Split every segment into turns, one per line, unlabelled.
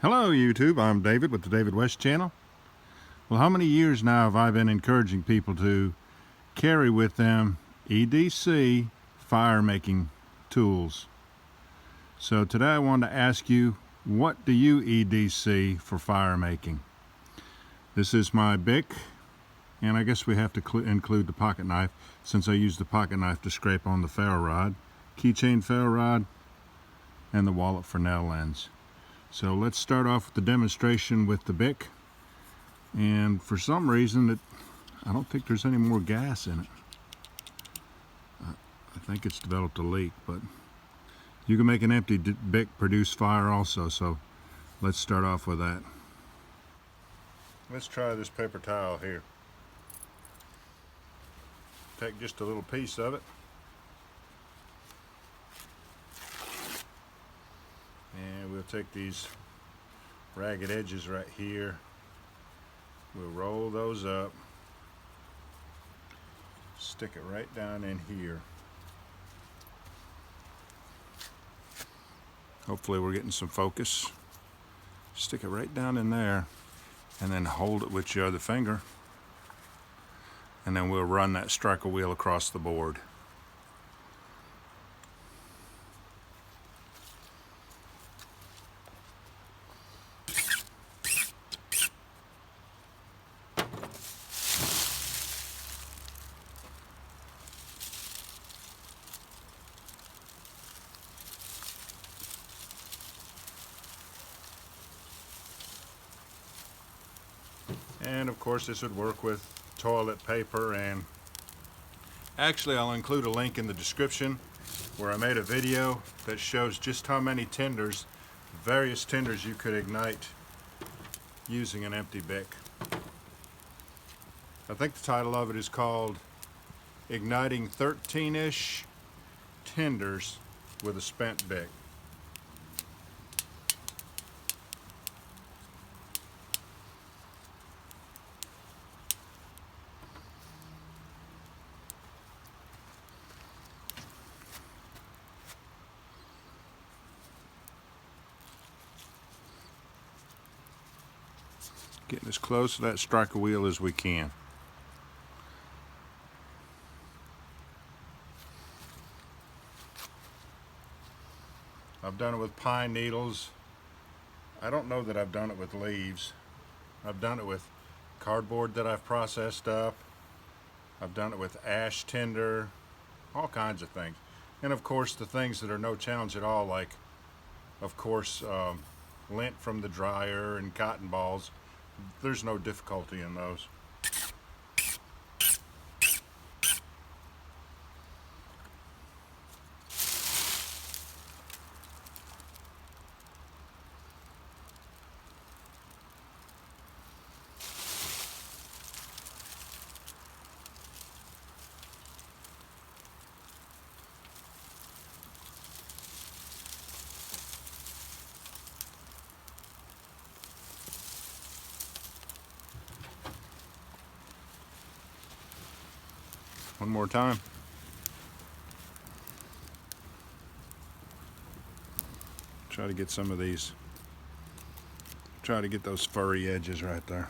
Hello YouTube, I'm David with the David West channel. Well, how many years now have I been encouraging people to carry with them EDC fire making tools? So today I wanted to ask you, what do you EDC for fire making? This is my Bic, and I guess we have to include the pocket knife since I use the pocket knife to scrape on the ferro rod, Keychain ferro rod, and the wallet Fresnel Lens. So let's start off with the demonstration with the Bic. And for some reason, I don't think there's any more gas in it. I think it's developed a leak, but you can make an empty Bic produce fire also, so let's start off with that. Let's try this paper towel here. Take just a little piece of it. And we'll take these ragged edges right here. We'll roll those up. Stick it right down in here. Hopefully we're getting some focus. Stick it right down in there and then hold it with your other finger. And then we'll run that striker wheel across the board. And of course this would work with toilet paper, and actually I'll include a link in the description where I made a video that shows just how many tinders, various tinders you could ignite using an empty Bic. I think the title of it is called Igniting 13-ish Tinders with a Spent Bic. Getting as close to that striker wheel as we can. I've done it with pine needles. I don't know that I've done it with leaves. I've done it with cardboard that I've processed up. I've done it with ash tinder, all kinds of things. And of course the things that are no challenge at all, like of course lint from the dryer and cotton balls. There's no difficulty in those. One more time. Try to get some of these, try to get those furry edges right there.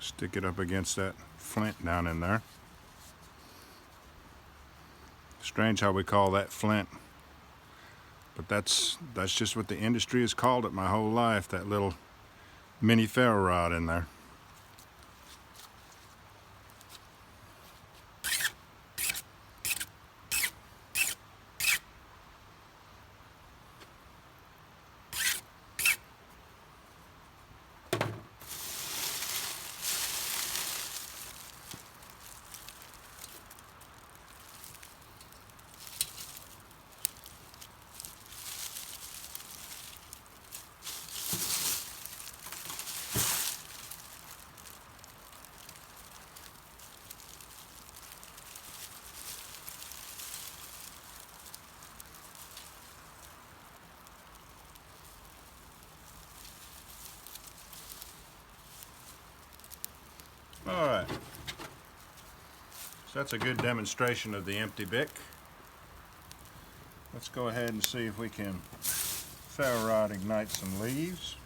Stick it up against that flint down in there. Strange how we call that flint, but that's just what the industry has called it my whole life, that little mini ferro rod in there. All right. So that's a good demonstration of the empty bick. Let's go ahead and see if we can ferro rod ignite some leaves.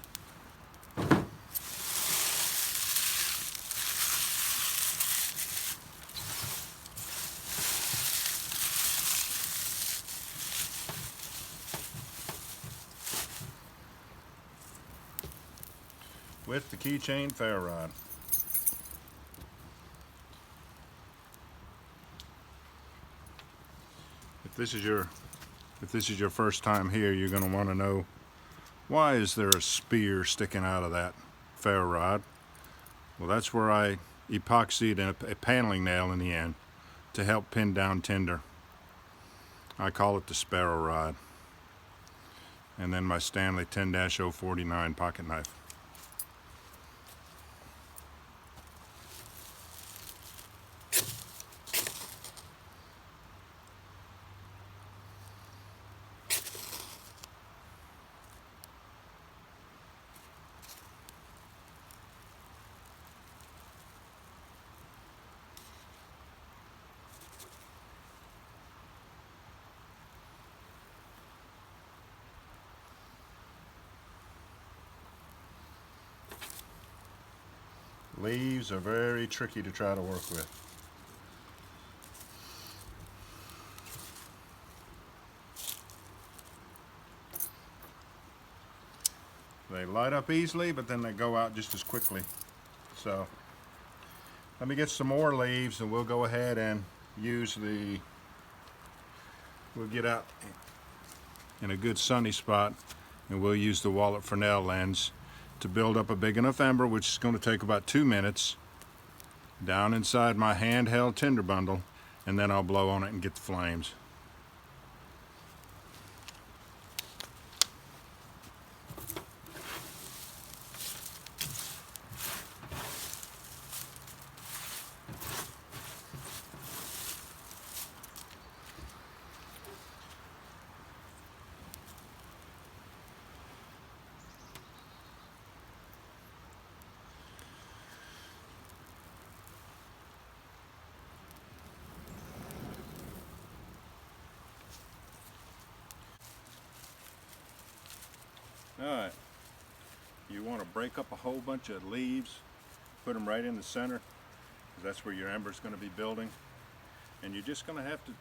With the Keychain ferro rod. If this is your first time here, you're going to want to know, why is there a spear sticking out of that ferro rod? Well, that's where I epoxied a paneling nail in the end to help pin down tinder. I call it the sparrow rod. And then my Stanley 10-049 pocket knife. Leaves are very tricky to try to work with. They light up easily, but then they go out just as quickly. So let me get some more leaves and we'll go ahead and we'll get out in a good sunny spot and we'll use the Fresnel Lens to build up a big enough ember, which is going to take about 2 minutes, down inside my handheld tinder bundle, and then I'll blow on it and get the flames. Alright, you want to break up a whole bunch of leaves, put them right in the center, because that's where your ember is going to be building. And you're just going to have to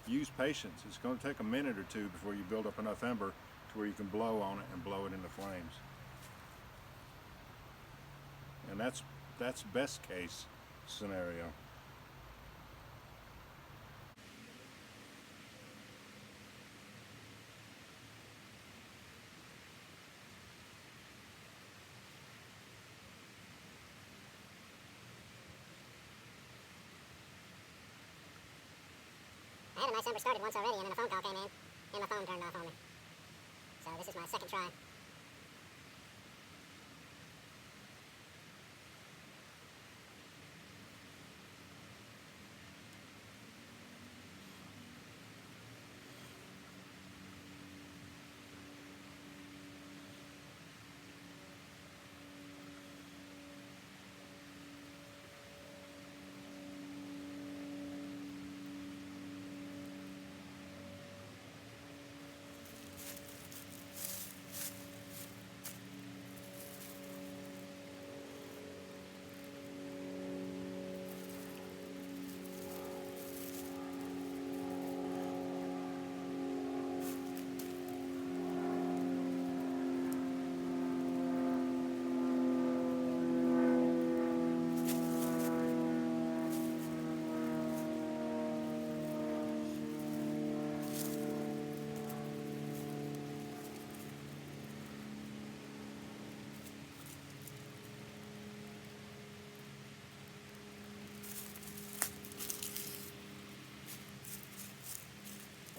use patience. It's going to take a minute or two before you build up enough ember to where you can blow on it and blow it into flames. And that's best case scenario.
I had a nice ember started once already, and then a phone call came in, and my phone turned off on me. So this is my second try.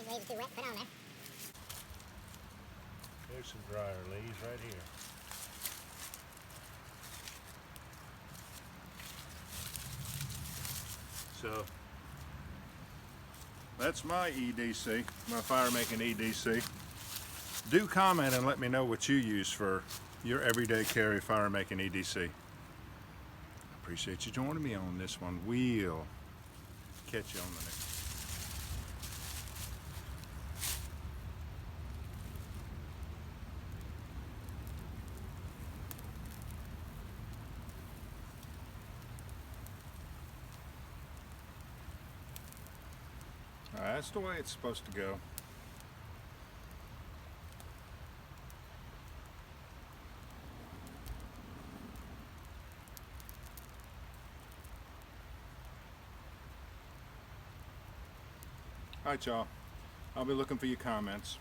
Leaves are too wet to put on there.
There's some drier leaves right here. So that's my EDC, my fire making EDC. Do comment and let me know what you use for your everyday carry fire making EDC. appreciate you joining me on this one. We'll catch you on the next. That's the way it's supposed to go. Alright, y'all. I'll be looking for your comments.